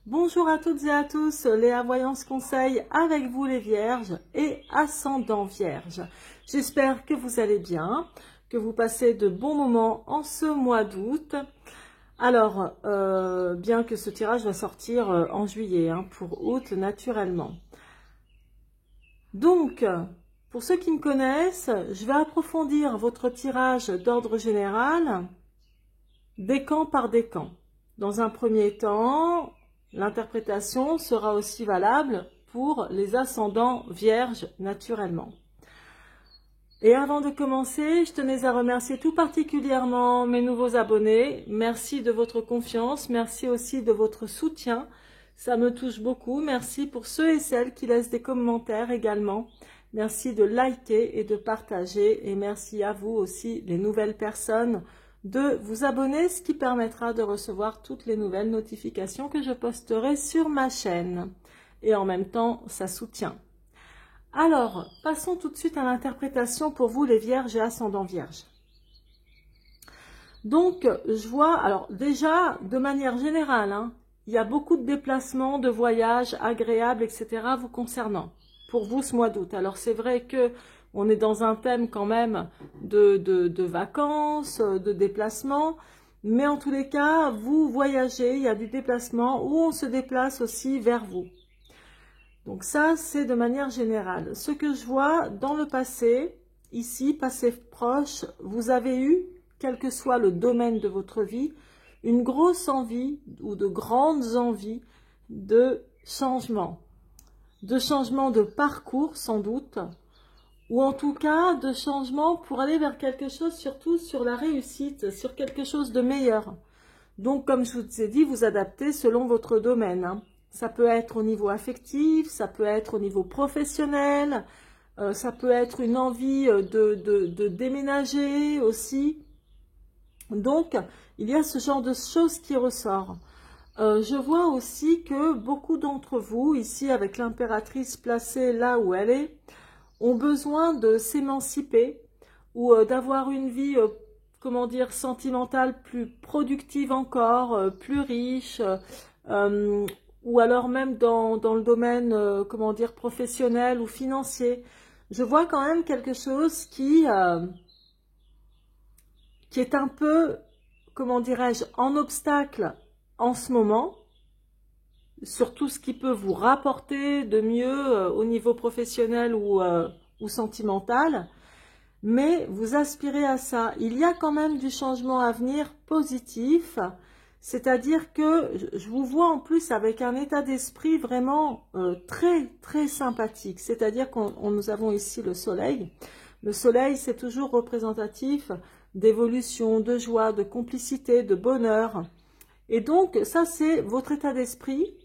Bonjour à toutes et à tous, Léa Voyance Conseil avec vous les Vierges et ascendant Vierge. J'espère que vous allez bien, que vous passez de bons moments en ce mois d'août. Alors, bien que ce tirage va sortir en juillet, pour août naturellement. Donc, pour ceux qui me connaissent, je vais approfondir votre tirage d'ordre général, décan par décan. Dans un premier temps, l'interprétation sera aussi valable pour les ascendants vierges naturellement. Et avant de commencer, je tenais à remercier tout particulièrement mes nouveaux abonnés. Merci de votre confiance, merci aussi de votre soutien. Ça me touche beaucoup. Merci pour ceux et celles qui laissent des commentaires également. Merci de liker et de partager. Et merci à vous aussi, les nouvelles personnes, de vous abonner, ce qui permettra de recevoir toutes les nouvelles notifications que je posterai sur ma chaîne. Et en même temps, ça soutient. Alors, passons tout de suite à l'interprétation pour vous les Vierges et ascendants Vierges. Donc, je vois, alors déjà, de manière générale, il y a beaucoup de déplacements, de voyages agréables, etc. vous concernant, pour vous ce mois d'août. Alors, c'est vrai que on est dans un thème quand même de vacances, de déplacements, mais en tous les cas, vous voyagez, il y a du déplacement où on se déplace aussi vers vous. Donc ça, c'est de manière générale. Ce que je vois dans le passé, ici, passé proche, vous avez eu, quel que soit le domaine de votre vie, une grosse envie ou de grandes envies de changement de parcours sans doute, ou en tout cas de changement pour aller vers quelque chose, surtout sur la réussite, sur quelque chose de meilleur. Donc comme je vous ai dit, vous adaptez selon votre domaine. Ça peut être au niveau affectif, ça peut être au niveau professionnel, ça peut être une envie de déménager aussi. Donc, il y a ce genre de choses qui ressort. Je vois aussi que beaucoup d'entre vous, ici avec l'impératrice placée là où elle est, ont besoin de s'émanciper ou d'avoir une vie, comment dire, sentimentale plus productive encore, plus riche, ou alors même dans le domaine, comment dire, professionnel ou financier. Je vois quand même quelque chose qui est un peu, comment dirais-je, en obstacle en ce moment, sur tout ce qui peut vous rapporter de mieux au niveau professionnel ou sentimental, mais vous aspirez à ça. Il y a quand même du changement à venir positif, c'est-à-dire que je vous vois en plus avec un état d'esprit vraiment très très sympathique, c'est-à-dire qu'on nous avons ici le soleil. Le soleil, c'est toujours représentatif d'évolution, de joie, de complicité, de bonheur. Et donc, ça, c'est votre état d'esprit.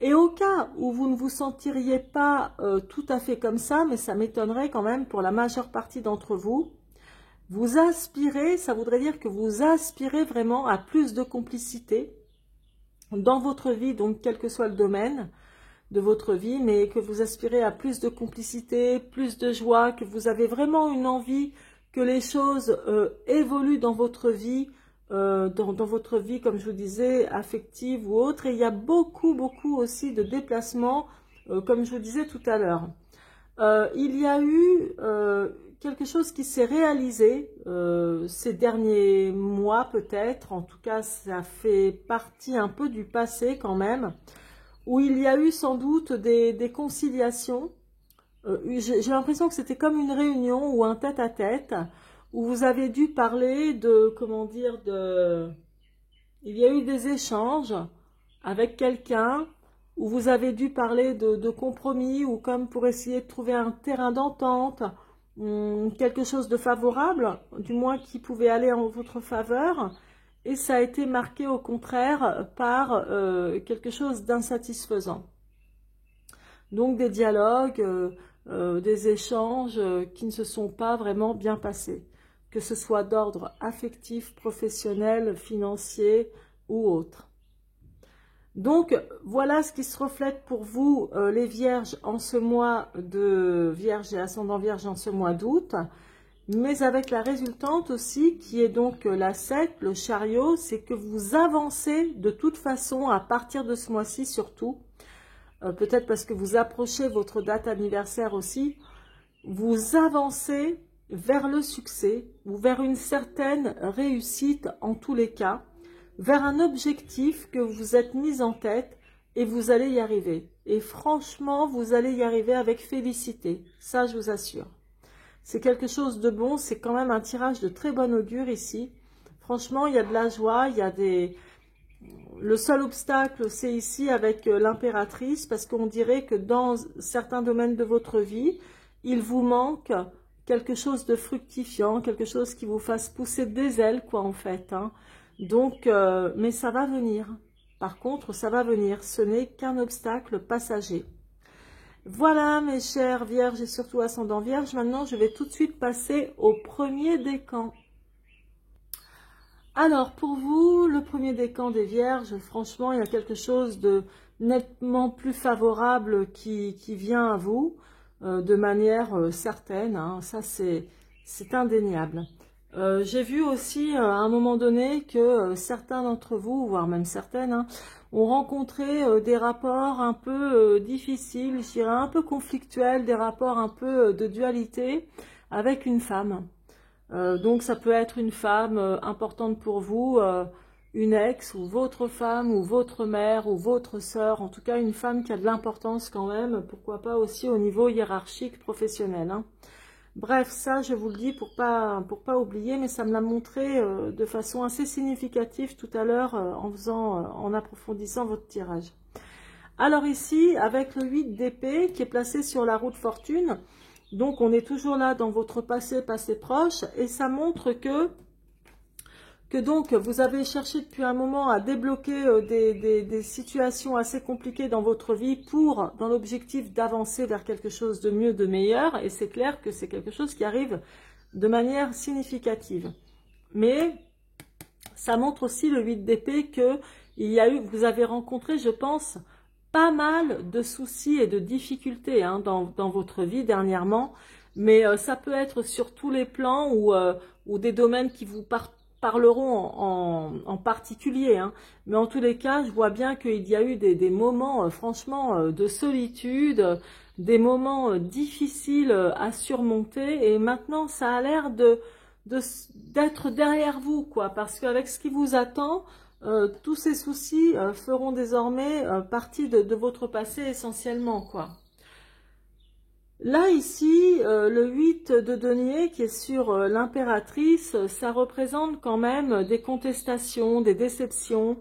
Et au cas où vous ne vous sentiriez pas tout à fait comme ça, mais ça m'étonnerait quand même pour la majeure partie d'entre vous, vous aspirez, ça voudrait dire que vous aspirez vraiment à plus de complicité dans votre vie, donc quel que soit le domaine de votre vie, mais que vous aspirez à plus de complicité, plus de joie, que vous avez vraiment une envie que les choses évoluent dans votre vie, dans votre vie, comme je vous disais, affective ou autre. Et il y a beaucoup aussi de déplacements, comme je vous disais tout à l'heure. Il y a eu quelque chose qui s'est réalisé ces derniers mois peut-être, en tout cas ça fait partie un peu du passé quand même, où il y a eu sans doute des conciliations. J'ai l'impression que c'était comme une réunion ou un tête-à-tête, où vous avez dû parler de, comment dire, il y a eu des échanges avec quelqu'un, où vous avez dû parler de compromis, ou comme pour essayer de trouver un terrain d'entente, quelque chose de favorable, du moins qui pouvait aller en votre faveur, et ça a été marqué au contraire par quelque chose d'insatisfaisant. Donc des dialogues, des échanges qui ne se sont pas vraiment bien passés, que ce soit d'ordre affectif, professionnel, financier ou autre. Donc voilà ce qui se reflète pour vous les Vierges en ce mois de Vierge et ascendant Vierge en ce mois d'août. mais avec la résultante aussi, qui est donc la 7, le chariot, c'est que vous avancez de toute façon à partir de ce mois-ci surtout, peut-être parce que vous approchez votre date anniversaire aussi, vous avancez vers le succès ou vers une certaine réussite en tous les cas, vers un objectif que vous êtes mis en tête et vous allez y arriver. Et franchement, vous allez y arriver avec félicité, ça je vous assure. C'est quelque chose de bon, c'est quand même un tirage de très bon augure ici. Franchement, il y a de la joie, il y a des... Le seul obstacle, c'est ici avec l'impératrice, parce qu'on dirait que dans certains domaines de votre vie, il vous manque quelque chose de fructifiant, quelque chose qui vous fasse pousser des ailes, quoi, en fait. Hein. Donc, mais ça va venir. Par contre, ça va venir. Ce n'est qu'un obstacle passager. Voilà mes chers vierges et surtout ascendant vierge, maintenant je vais tout de suite passer au premier décan. Alors pour vous, le premier décan des vierges, franchement il y a quelque chose de nettement plus favorable qui vient à vous de manière certaine, hein, ça c'est indéniable. J'ai vu aussi à un moment donné que certains d'entre vous, voire même certaines, hein, ont rencontré des rapports un peu difficiles, je dirais un peu conflictuels, des rapports un peu de dualité avec une femme. Donc ça peut être une femme importante pour vous, une ex ou votre femme ou votre mère ou votre sœur, en tout cas une femme qui a de l'importance quand même, pourquoi pas aussi au niveau hiérarchique professionnel. Hein. Bref, ça je vous le dis pour pas oublier, mais ça me l'a montré de façon assez significative tout à l'heure en approfondissant votre tirage. Alors ici, avec le 8 d'épée qui est placé sur la roue de fortune, donc on est toujours là dans votre passé proche, et ça montre que donc vous avez cherché depuis un moment à débloquer des situations assez compliquées dans votre vie dans l'objectif d'avancer vers quelque chose de mieux, de meilleur, et c'est clair que c'est quelque chose qui arrive de manière significative. Mais ça montre aussi le 8 d'épée que vous avez rencontré, je pense, pas mal de soucis et de difficultés hein, dans votre vie dernièrement, mais ça peut être sur tous les plans ou des domaines qui vous parleront en particulier, hein. Mais en tous les cas, je vois bien qu'il y a eu des moments franchement de solitude, des moments difficiles à surmonter, et maintenant ça a l'air d'être derrière vous, quoi, parce qu'avec ce qui vous attend, tous ces soucis feront désormais partie de votre passé essentiellement, quoi. Là, ici, le 8 de denier qui est sur l'impératrice, ça représente quand même des contestations, des déceptions.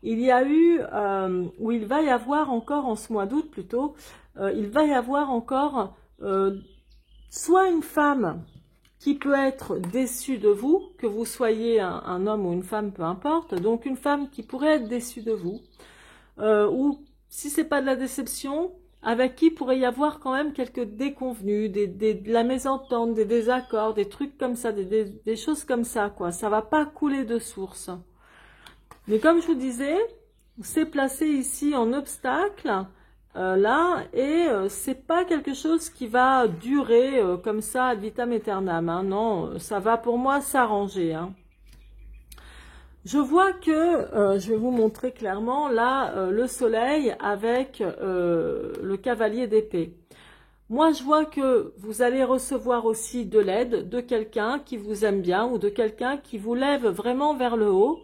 Il y a eu, ou il va y avoir encore en ce mois d'août plutôt, il va y avoir encore soit une femme qui peut être déçue de vous, que vous soyez un homme ou une femme, peu importe, donc une femme qui pourrait être déçue de vous, ou si c'est pas de la déception, avec qui pourrait y avoir quand même quelques déconvenues, de la mésentente, des désaccords, des trucs comme ça, des choses comme ça, quoi. Ça va pas couler de source. Mais comme je vous disais, c'est placé ici en obstacle, là, et c'est pas quelque chose qui va durer comme ça ad vitam aeternam, hein. Non, ça va pour moi s'arranger, hein. Je vois que, je vais vous montrer clairement, là, le soleil avec le cavalier d'épée. Moi, je vois que vous allez recevoir aussi de l'aide de quelqu'un qui vous aime bien ou de quelqu'un qui vous lève vraiment vers le haut,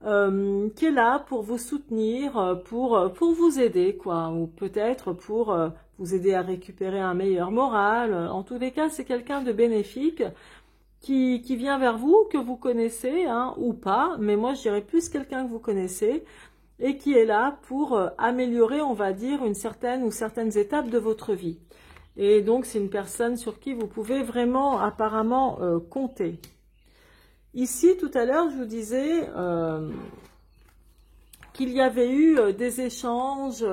qui est là pour vous soutenir, pour vous aider, quoi, ou peut-être pour vous aider à récupérer un meilleur moral. En tous les cas, c'est quelqu'un de bénéfique qui vient vers vous, que vous connaissez, hein, ou pas, mais moi je dirais plus quelqu'un que vous connaissez, et qui est là pour améliorer, on va dire, une certaine ou certaines étapes de votre vie. Et donc c'est une personne sur qui vous pouvez vraiment apparemment compter. Ici, tout à l'heure, je vous disais qu'il y avait eu des échanges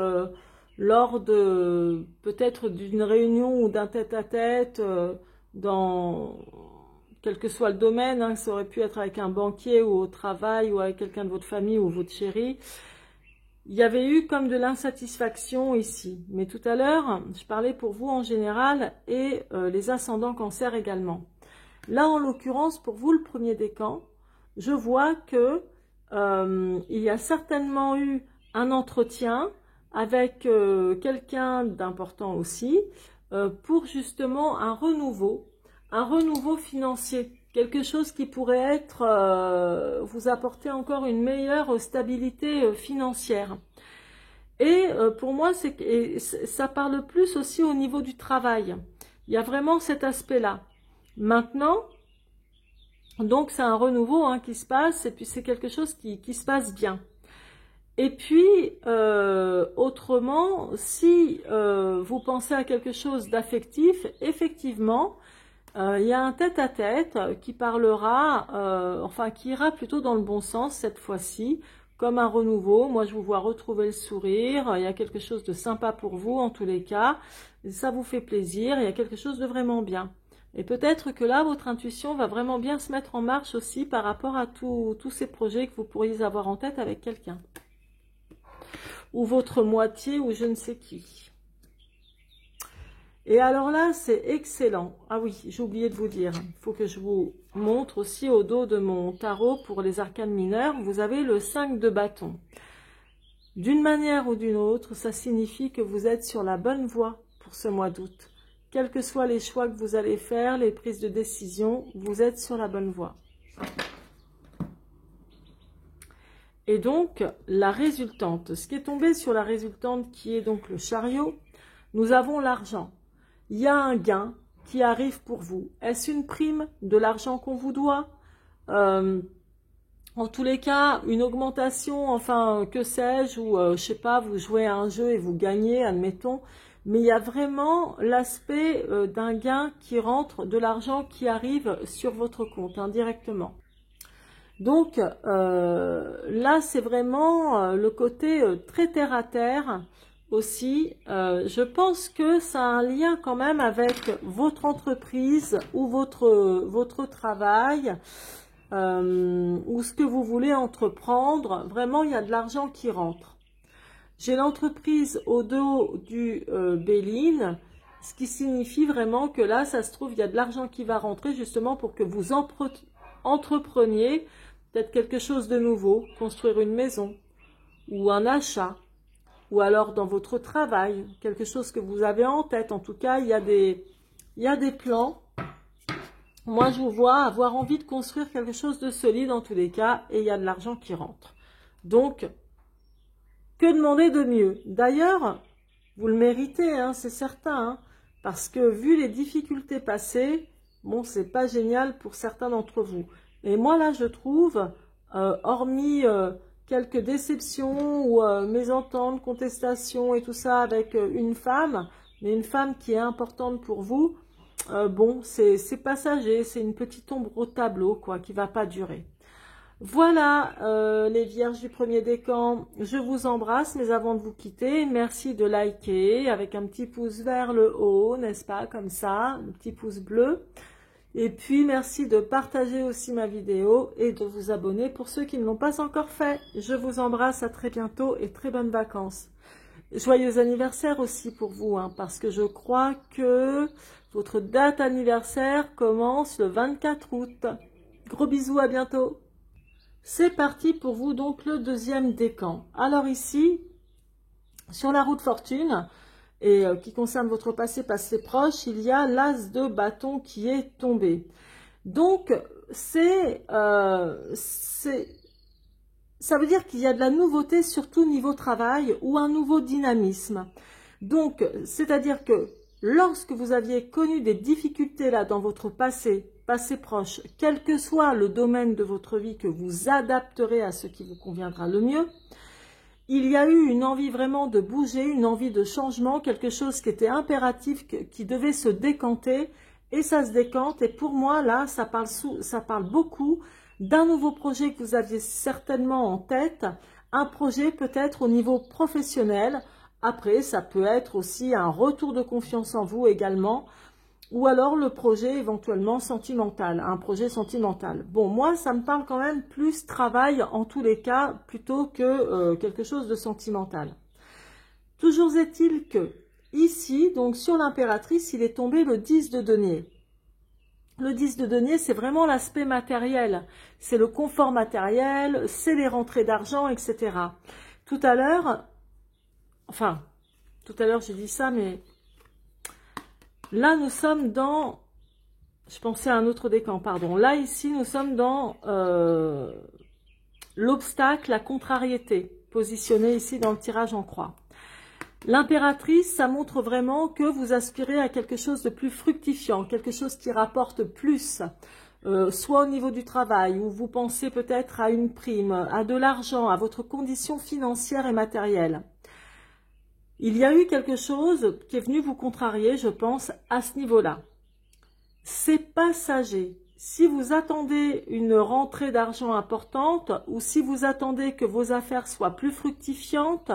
lors de peut-être d'une réunion ou d'un tête-à-tête dans quel que soit le domaine, hein, ça aurait pu être avec un banquier ou au travail ou avec quelqu'un de votre famille ou votre chéri. Il y avait eu comme de l'insatisfaction ici. Mais tout à l'heure, je parlais pour vous en général et les ascendants cancer également. Là, en l'occurrence, pour vous, le premier décan, je vois que il y a certainement eu un entretien avec quelqu'un d'important aussi, pour justement un renouveau financier. Quelque chose qui pourrait être, vous apporter encore une meilleure stabilité financière. Et pour moi, ça parle plus aussi au niveau du travail. Il y a vraiment cet aspect-là. Maintenant, donc c'est un renouveau hein, qui se passe, et puis c'est quelque chose qui se passe bien. Et puis, autrement, si vous pensez à quelque chose d'affectif, effectivement, il y a un tête-à-tête qui parlera, enfin qui ira plutôt dans le bon sens cette fois-ci, comme un renouveau. Moi, je vous vois retrouver le sourire, il y a quelque chose de sympa pour vous en tous les cas, ça vous fait plaisir, il y a quelque chose de vraiment bien. Et peut-être que là, votre intuition va vraiment bien se mettre en marche aussi par rapport à tous ces projets que vous pourriez avoir en tête avec quelqu'un. Ou votre moitié, ou je ne sais qui. Et alors là, c'est excellent. Ah oui, j'ai oublié de vous dire. Il faut que je vous montre aussi au dos de mon tarot pour les arcanes mineures. Vous avez le 5 de bâton. D'une manière ou d'une autre, ça signifie que vous êtes sur la bonne voie pour ce mois d'août. Quels que soient les choix que vous allez faire, les prises de décision, vous êtes sur la bonne voie. Et donc, la résultante, ce qui est tombé sur la résultante qui est donc le chariot, nous avons l'argent. Il y a un gain qui arrive pour vous. Est-ce une prime, de l'argent qu'on vous doit? En tous les cas, une augmentation, enfin, que sais-je, ou je sais pas, vous jouez à un jeu et vous gagnez, admettons. Mais il y a vraiment l'aspect d'un gain qui rentre, de l'argent qui arrive sur votre compte indirectement. Donc là, c'est vraiment le côté très terre à terre aussi. Je pense que ça a un lien quand même avec votre entreprise ou votre travail ou ce que vous voulez entreprendre. Vraiment, il y a de l'argent qui rentre. J'ai l'entreprise au dos du Béline, ce qui signifie vraiment que là, ça se trouve, il y a de l'argent qui va rentrer justement pour que vous entrepreniez peut-être quelque chose de nouveau, construire une maison ou un achat, ou alors dans votre travail, quelque chose que vous avez en tête. En tout cas, il y a des plans. Moi, je vous vois avoir envie de construire quelque chose de solide en tous les cas, et il y a de l'argent qui rentre. Donc, que demander de mieux? D'ailleurs, vous le méritez, hein, c'est certain, hein, parce que vu les difficultés passées, bon, c'est pas génial pour certains d'entre vous. Et moi, là, je trouve, hormis quelques déceptions ou mésententes, contestations et tout ça avec une femme, mais une femme qui est importante pour vous, bon, c'est passager, c'est une petite ombre au tableau, quoi, qui va pas durer. Voilà, les vierges du premier décan, je vous embrasse, mais avant de vous quitter, merci de liker avec un petit pouce vers le haut, n'est-ce pas, comme ça, le petit pouce bleu. Et puis, merci de partager aussi ma vidéo et de vous abonner pour ceux qui ne l'ont pas encore fait. Je vous embrasse, à très bientôt et très bonnes vacances. Joyeux anniversaire aussi pour vous, hein, parce que je crois que votre date anniversaire commence le 24 août. Gros bisous, à bientôt. C'est parti pour vous, donc, le deuxième décan. Alors ici, sur la roue de fortune, et qui concerne votre passé proche, il y a l'as de bâton qui est tombé. Donc, ça veut dire qu'il y a de la nouveauté, surtout niveau travail, ou un nouveau dynamisme. Donc, c'est-à-dire que lorsque vous aviez connu des difficultés là dans votre passé proche, quel que soit le domaine de votre vie que vous adapterez à ce qui vous conviendra le mieux, il y a eu une envie vraiment de bouger, une envie de changement, quelque chose qui était impératif, qui devait se décanter, et ça se décante. Et pour moi, là, ça parle beaucoup d'un nouveau projet que vous aviez certainement en tête, un projet peut-être au niveau professionnel. Après, ça peut être aussi un retour de confiance en vous également, ou alors le projet éventuellement sentimental, un projet sentimental. Bon, moi, ça me parle quand même plus travail en tous les cas, plutôt que quelque chose de sentimental. Toujours est-il que, ici, donc sur l'impératrice, il est tombé le 10 de denier. Le 10 de denier, c'est vraiment l'aspect matériel. C'est le confort matériel, c'est les rentrées d'argent, etc. Tout à l'heure, j'ai dit ça, mais là, nous sommes dans... Je pensais à un autre décan, pardon. Là, ici, nous sommes dans l'obstacle, la contrariété, positionné ici dans le tirage en croix. L'impératrice, ça montre vraiment que vous aspirez à quelque chose de plus fructifiant, quelque chose qui rapporte plus, soit au niveau du travail, où vous pensez peut-être à une prime, à de l'argent, à votre condition financière et matérielle. Il y a eu quelque chose qui est venu vous contrarier, je pense, à ce niveau-là. C'est passager. Si vous attendez une rentrée d'argent importante, ou si vous attendez que vos affaires soient plus fructifiantes,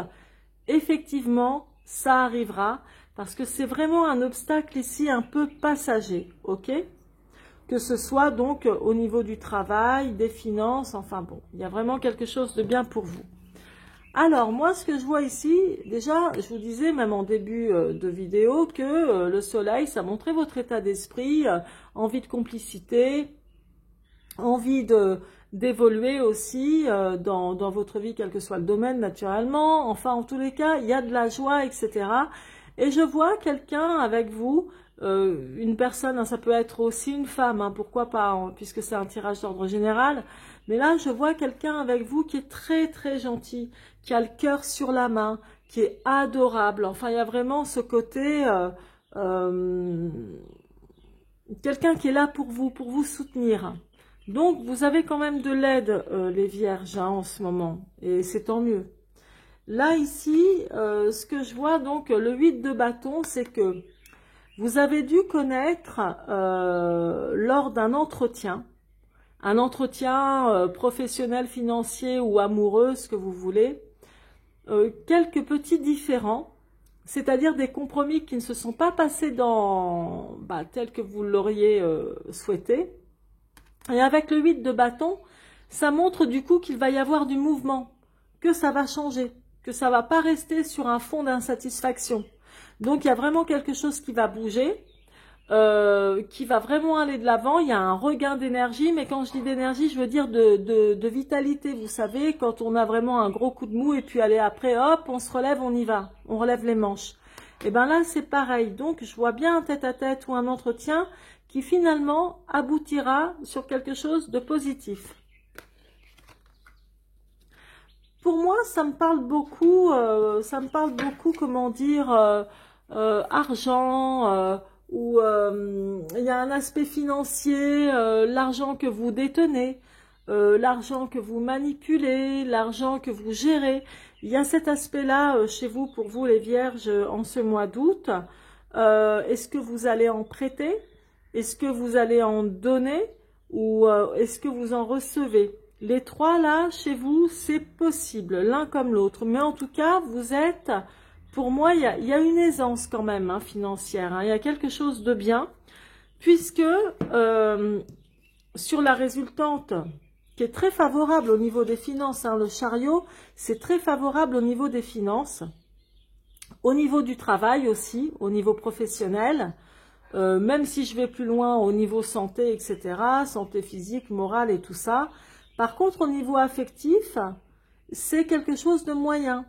effectivement, ça arrivera, parce que c'est vraiment un obstacle ici un peu passager, ok? Que ce soit donc au niveau du travail, des finances, enfin bon, il y a vraiment quelque chose de bien pour vous. Alors, moi, ce que je vois ici, déjà, je vous disais, même en début de vidéo, que le soleil, ça montrait votre état d'esprit, envie de complicité, envie d'évoluer aussi dans votre vie, quel que soit le domaine, naturellement. Enfin, en tous les cas, il y a de la joie, etc. Et je vois quelqu'un avec vous, une personne, hein, ça peut être aussi une femme, hein, pourquoi pas, hein, puisque c'est un tirage d'ordre général. Mais là, je vois quelqu'un avec vous qui est très, très gentil, qui a le cœur sur la main, qui est adorable. Enfin, il y a vraiment ce côté... quelqu'un qui est là pour vous soutenir. Donc, vous avez quand même de l'aide, les vierges, hein, en ce moment. Et c'est tant mieux. Là, ici, ce que je vois, donc, le 8 de bâton, c'est que vous avez dû connaître, lors d'un entretien professionnel, financier ou amoureux, ce que vous voulez, quelques petits différends, c'est-à-dire des compromis qui ne se sont pas passés tels que vous l'auriez souhaité. Et avec le 8 de bâton, ça montre du coup qu'il va y avoir du mouvement, que ça va changer, que ça ne va pas rester sur un fond d'insatisfaction. Donc il y a vraiment quelque chose qui va bouger, qui va vraiment aller de l'avant. Il y a un regain d'énergie, mais quand je dis d'énergie, je veux dire de vitalité. Vous savez, quand on a vraiment un gros coup de mou et puis allez après, hop, on se relève, on y va, on relève les manches. Et bien là, c'est pareil. Donc, je vois bien un tête-à-tête ou un entretien qui finalement aboutira sur quelque chose de positif. Pour moi, ça me parle beaucoup, comment dire, argent, où il y a un aspect financier, l'argent que vous détenez, l'argent que vous manipulez, l'argent que vous gérez. Il y a cet aspect-là chez vous, pour vous les vierges, en ce mois d'août. Est-ce que vous allez en prêter? Est-ce que vous allez en donner? Ou est-ce que vous en recevez? Les trois là, chez vous, c'est possible, l'un comme l'autre. Mais en tout cas, vous êtes... Pour moi, il y a une aisance quand même, hein, financière. Hein. Il y a quelque chose de bien, puisque sur la résultante, qui est très favorable au niveau des finances, hein, le chariot, c'est très favorable au niveau des finances, au niveau du travail aussi, au niveau professionnel, même si je vais plus loin au niveau santé, etc., santé physique, morale et tout ça. Par contre, au niveau affectif, c'est quelque chose de moyen.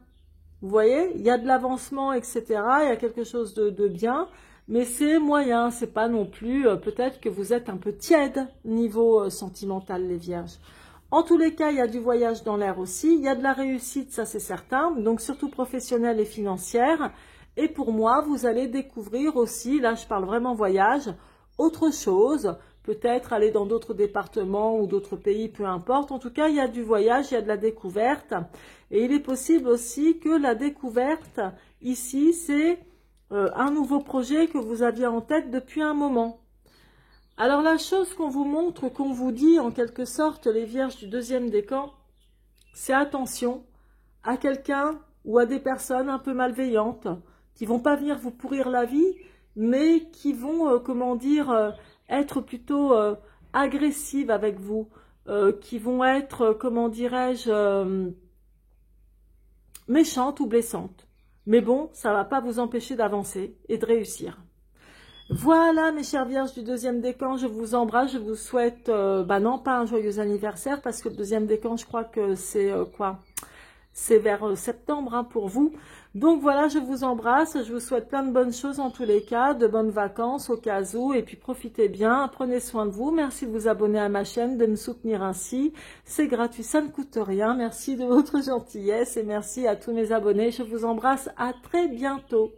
Vous voyez, il y a de l'avancement, etc. Il y a quelque chose de bien, mais c'est moyen. C'est pas non plus, peut-être que vous êtes un peu tiède niveau sentimental, les vierges. En tous les cas, il y a du voyage dans l'air aussi. Il y a de la réussite, ça c'est certain. Donc surtout professionnelle et financière. Et pour moi, vous allez découvrir aussi, là je parle vraiment voyage, autre chose. Peut-être aller dans d'autres départements ou d'autres pays, peu importe. En tout cas, il y a du voyage, il y a de la découverte. Et il est possible aussi que la découverte, ici, c'est un nouveau projet que vous aviez en tête depuis un moment. Alors, la chose qu'on vous montre, qu'on vous dit, en quelque sorte, les vierges du deuxième décan, c'est attention à quelqu'un ou à des personnes un peu malveillantes qui vont pas venir vous pourrir la vie, mais qui vont, comment dire... être plutôt agressive avec vous, qui vont être, comment dirais-je, méchantes ou blessantes. Mais bon, ça ne va pas vous empêcher d'avancer et de réussir. Voilà, mes chères vierges du deuxième décan, je vous embrasse, je vous souhaite, non pas un joyeux anniversaire, parce que le deuxième décan, je crois que c'est quoi? C'est vers septembre hein, pour vous. Donc voilà, je vous embrasse, je vous souhaite plein de bonnes choses en tous les cas, de bonnes vacances au cas où, et puis profitez bien, prenez soin de vous. Merci de vous abonner à ma chaîne, de me soutenir ainsi. C'est gratuit, ça ne coûte rien. Merci de votre gentillesse et merci à tous mes abonnés. Je vous embrasse, à très bientôt.